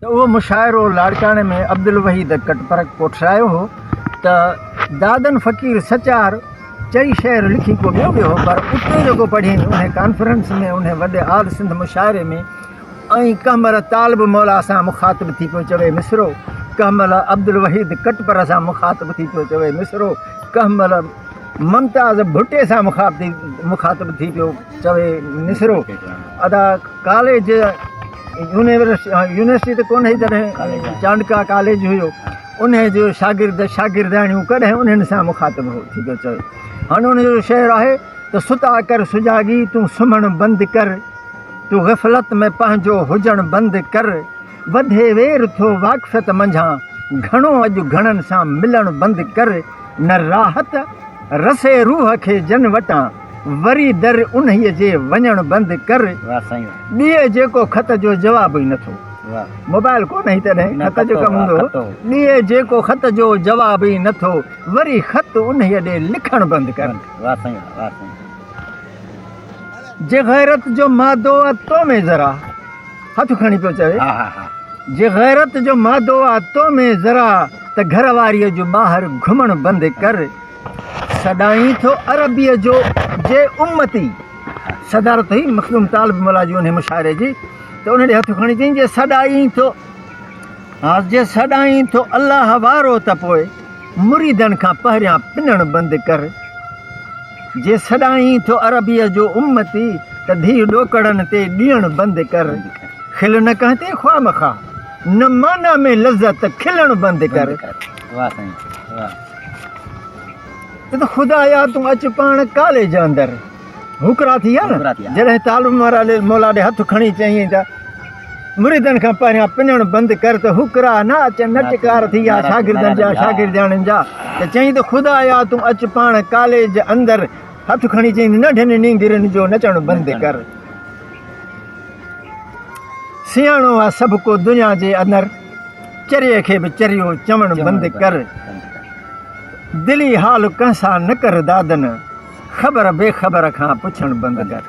तो वो मुशाइरो लाड़काने में अब्दुल वहीद कटपरक कोठरायो हो त दादन फ़कीर सचार चई शेर लिखी को ॿियो वियो पर उते जेको पढ़ी उन कॉन्फ्रेंस में उन वॾे आल सिंध मुशाइरे में ऐं कंहिं तालिब मौला सां मुखातिब थी पियो चवे मिसरो, कंहिं अब्दुल वहीद कटपर सां मुखातिब थी पियो चवे मिसरो, कंहिं मुमताज़ भुट्टे सां मुखातिब थी पियो चवे मिसरो। अदा कॉलेज यूनिवर्सिटी त कोन्हे जॾहिं चांडका कॉलेज हुयो उन जो शागिर्दाणियूं कॾहिं उन्हनि सां मुखातिब हो थी पियो चवे। हाणे उन जो शेर आहे त सुता कर सुजागी तूं सुम्हणु बंदि कर, तूं ग़फ़लत में पंहिंजो हुजणु बंदि कर, वधे वेर थो वाक़फ़त मंझां घणो अॼु घणनि सां मिलणु बंदि कर, न राहत रसे रूह खे जन वटां वरी दर उन्हीअ जे वञणु बंदि कर। ॾींहुं जेको ख़त जो जवाब ई नथो, मोबाइल कोन्हे तॾहिं ख़त जो कमु हूंदो, ॾींहुं जेको ख़त जो जवाब ई नथो वरी ख़त उन्हीअ ॾे लिखणु बंदि कर। जे गैरत जो मादो आहे तो में ज़रा, हथ खणी पियो चवे, जे गैरत जो मादो आहे तो में ज़रा त घर वारीअ जो ॿाहिरि घुमणु बंदि कर। सदाईं थो अरबीअ जो जे उम्मती, सदारत हुई मखदूम तालिब मौला जी उन मुशाइरे जी, त उन ॾे हथ खणी चई जे सदाईं थो, हा जे सदाईं थो अलाह वारो त पोइ मुरीदनि खां पहिरियां पिनणु बंदि कर। जे सदाईं थो अरबीअ जो उम्मती त धीउ ॾोकड़नि ते ॾियणु बंदि कर। खिल न कंहिं ते ख़्वा मखा, न माना में लज़त खिलणु बंदि कर। त ख़ुदाया तूं अचु पाण कॉलेज अंदरि, हुकरा थी आहे न जॾहिं तालिब मौला ॾे हथ खणी चई त मुरीदनि खां पहिरियां पिनणु बंदि कर त हुकरा न अचनि, न टिकार थी विया शागिर्दनि जा शागिर्दाणियुनि जा, त चई त ख़ुदाया तूं अचु पाण कॉलेज अंदरि, हथ खणी चई नंढनि नींदरनि जो नचणु बंदि कर। सियाणो आहे सभु को दुनिया जे अंदरि, चरिए खे बि चरियो चवणु बंदि कर। दिली हाल कंहिंसां न कर दादन, ख़बर बेख़बर खां पुछणु बंदि कर।